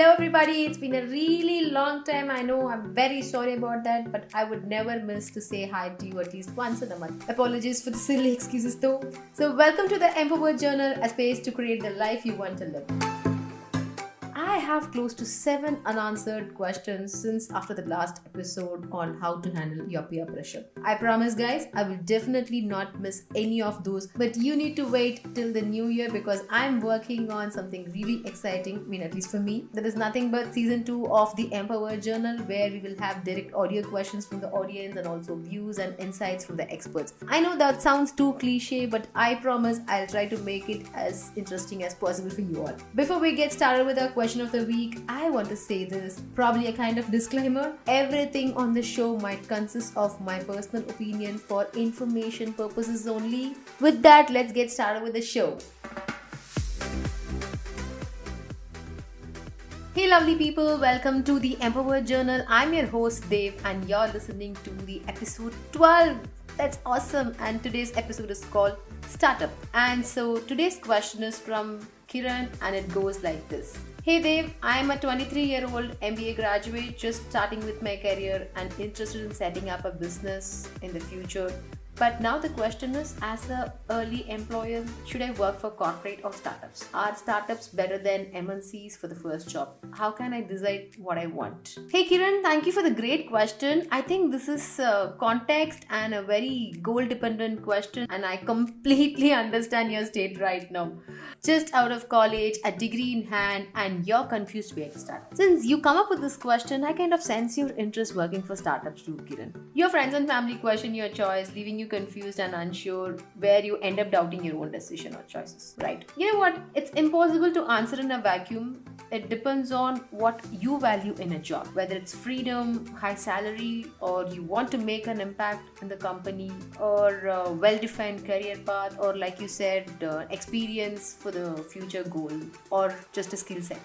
Hello everybody, it's been a really long time. I know, I'm very sorry about that, but I would never miss to say hi to you at least once in a month. Apologies for the silly excuses though. So welcome to the Empower Journal, a space to create the life you want to live. I have close to 7 unanswered questions since after the last episode on how to handle your peer pressure. I promise guys, I will definitely not miss any of those, but you need to wait till the new year because I'm working on something really exciting, at least for me. That is nothing but season 2 of the Empower Journal, where we will have direct audio questions from the audience and also views and insights from the experts. I know that sounds too cliche, but I promise I'll try to make it as interesting as possible for you all. Before we get started with our question of the week, I want to say this, probably a kind of disclaimer. Everything on the show might consist of my personal opinion for information purposes only. With that, let's get started with the show. Hey lovely people, welcome to the Empower Journal. I'm your host Dev and you're listening to the episode 12. That's awesome, and today's episode is called Startup. And so today's question is from Kiran and it goes like this. Hey Dev, I'm a 23-year-old MBA graduate just starting with my career and interested in setting up a business in the future. But now the question is, as an early employer, should I work for corporate or startups? Are startups better than MNCs for the first job? How can I decide what I want? Hey Kiran, thank you for the great question. I think this is context and a very goal-dependent question, and I completely understand your state right now. Just out of college, a degree in hand, and you're confused where to start. Since you come up with this question, I kind of sense your interest working for startups too, Kiran. Your friends and family question your choice, leaving you confused and unsure, where you end up doubting your own decision or choices, right? You know what? It's impossible to answer in a vacuum. It depends on what you value in a job, whether it's freedom, high salary, or you want to make an impact in the company, or a well-defined career path, or like you said, experience for the future goal, or just a skill set.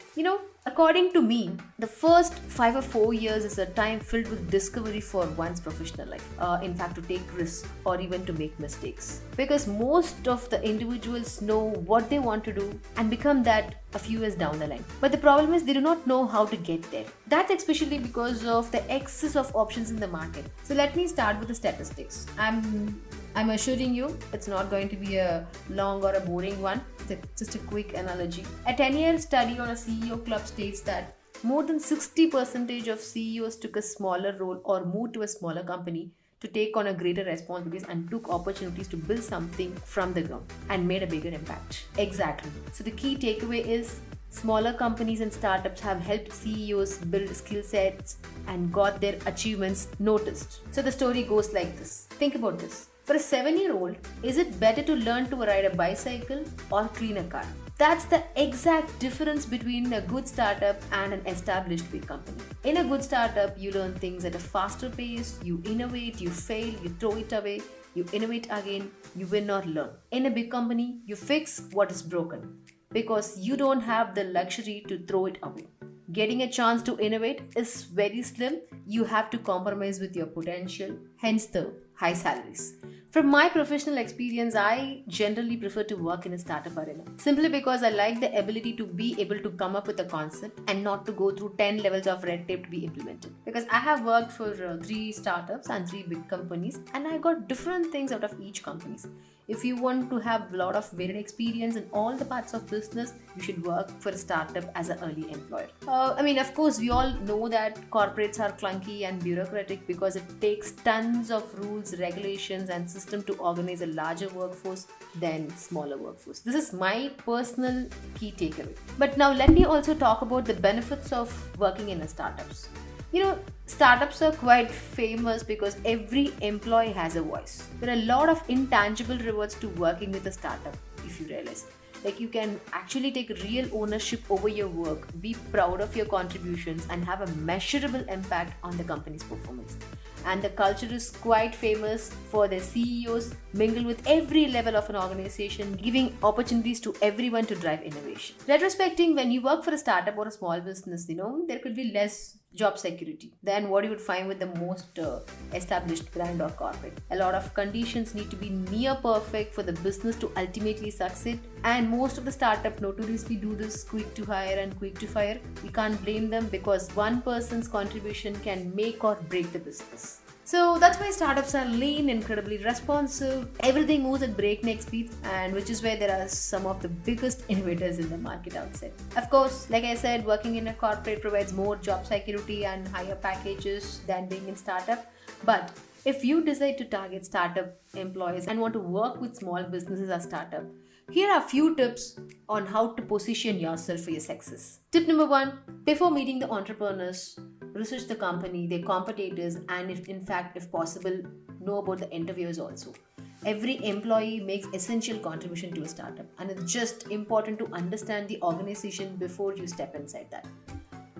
According to me, the first 5 or 4 years is a time filled with discovery for one's professional life. In fact, to take risks or even to make mistakes. Because most of the individuals know what they want to do and become that a few years down the line. But the problem is they do not know how to get there. That's especially because of the excess of options in the market. So let me start with the statistics. I'm assuring you it's not going to be a long or a boring one. It's just a quick analogy. A 10-year study on a CEO club states that more than 60% of CEOs took a smaller role or moved to a smaller company to take on a greater responsibilities and took opportunities to build something from the ground and made a bigger impact. Exactly. So the key takeaway is smaller companies and startups have helped CEOs build skill sets and got their achievements noticed. So the story goes like this. Think about this. For a 7-year-old, is it better to learn to ride a bicycle or clean a car? That's the exact difference between a good startup and an established big company. In a good startup, you learn things at a faster pace, you innovate, you fail, you throw it away, you innovate again, you win or learn. In a big company, you fix what is broken because you don't have the luxury to throw it away. Getting a chance to innovate is very slim. You have to compromise with your potential, hence the high salaries. From my professional experience, I generally prefer to work in a startup arena simply because I like the ability to be able to come up with a concept and not to go through 10 levels of red tape to be implemented. Because I have worked for 3 startups and 3 big companies and I got different things out of each company. If you want to have a lot of varied experience in all the parts of business, you should work for a startup as an early employer. Of course, we all know that corporates are clunky and bureaucratic because it takes tons of rules, regulations, and system to organize a larger workforce than smaller workforce. This is my personal key takeaway. But now let me also talk about the benefits of working in a startups. Startups are quite famous because every employee has a voice. There are a lot of intangible rewards to working with a startup, if you realize. Like you can actually take real ownership over your work, be proud of your contributions, and have a measurable impact on the company's performance. And the culture is quite famous for their CEOs mingle with every level of an organization, giving opportunities to everyone to drive innovation. Retrospecting, when you work for a startup or a small business, there could be less job security than what you would find with the most established brand or corporate. A lot of conditions need to be near perfect for the business to ultimately succeed, and most of the startup notoriously do this quick to hire and quick to fire. We can't blame them because one person's contribution can make or break the business. So that's why startups are lean, incredibly responsive. Everything moves at breakneck speed, and which is where there are some of the biggest innovators in the market outside. Of course, like I said, working in a corporate provides more job security and higher packages than being in startup. But if you decide to target startup employees and want to work with small businesses as startup, here are a few tips on how to position yourself for your success. Tip number one: before meeting the entrepreneurs, research the company, their competitors, and if possible, know about the interviewers also. Every employee makes essential contribution to a startup, and it's just important to understand the organization before you step inside that.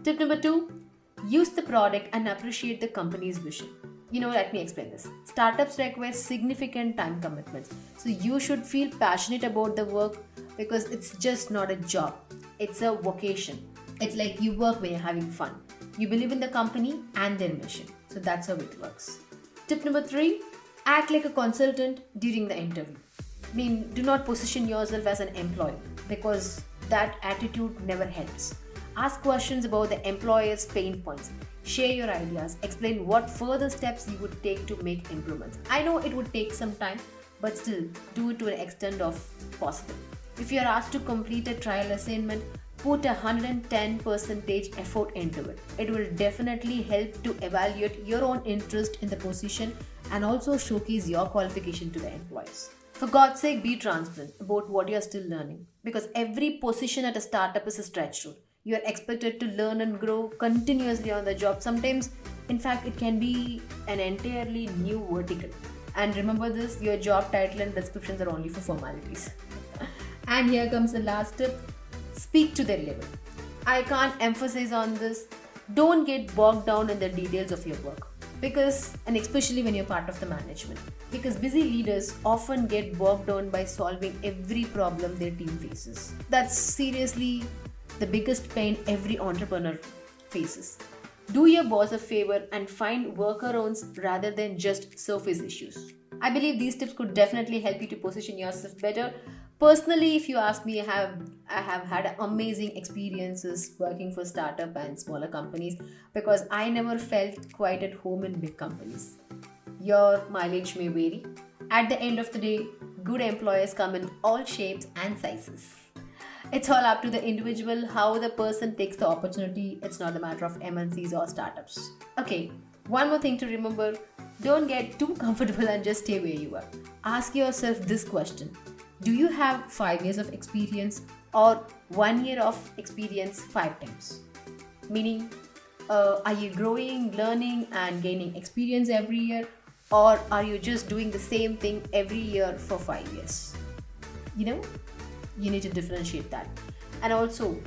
Tip number two: use the product and appreciate the company's vision. Let me explain this. Startups require significant time commitments. So you should feel passionate about the work because it's just not a job. It's a vocation. It's like you work when you're having fun. You believe in the company and their mission. So that's how it works. Tip number three: act like a consultant during the interview. Do not position yourself as an employee because that attitude never helps. Ask questions about the employer's pain points. Share your ideas. Explain what further steps you would take to make improvements. I know it would take some time, but still do it to an extent of possible. If you are asked to complete a trial assignment, put 110% effort into it. It will definitely help to evaluate your own interest in the position and also showcase your qualification to the employees. For God's sake, be transparent about what you are still learning, because every position at a startup is a stretch rule. You are expected to learn and grow continuously on the job. Sometimes, in fact, it can be an entirely new vertical. And remember this, your job title and descriptions are only for formalities. And here comes the last tip: speak to their level. I can't emphasize on this. Don't get bogged down in the details of your work. And especially when you're part of the management. Because busy leaders often get bogged down by solving every problem their team faces. That's seriously the biggest pain every entrepreneur faces. Do your boss a favor and find workarounds rather than just surface issues. I believe these tips could definitely help you to position yourself better. Personally, if you ask me, I have had amazing experiences working for startup and smaller companies because I never felt quite at home in big companies. Your mileage may vary. At the end of the day, good employers come in all shapes and sizes. It's all up to the individual how the person takes the opportunity. It's not a matter of MNCs or startups. Okay, one more thing to remember: don't get too comfortable and just stay where you are. Ask yourself this question: do you have 5 years of experience or 1 year of experience 5 times? Meaning, are you growing, learning, and gaining experience every year, or are you just doing the same thing every year for 5 years? You need to differentiate that. And also,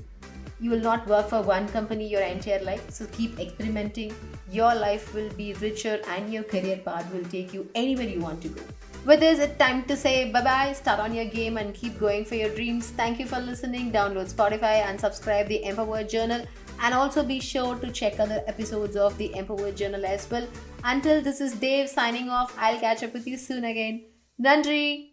you will not work for one company your entire life, so keep experimenting. Your life will be richer and your career path will take you anywhere you want to go. With this, it's time to say bye-bye, start on your game and keep going for your dreams. Thank you for listening. Download Spotify and subscribe the Empowered Journal, and also be sure to check other episodes of the Empowered Journal as well. Until this is Dave signing off. I'll catch up with you soon again. Nandri!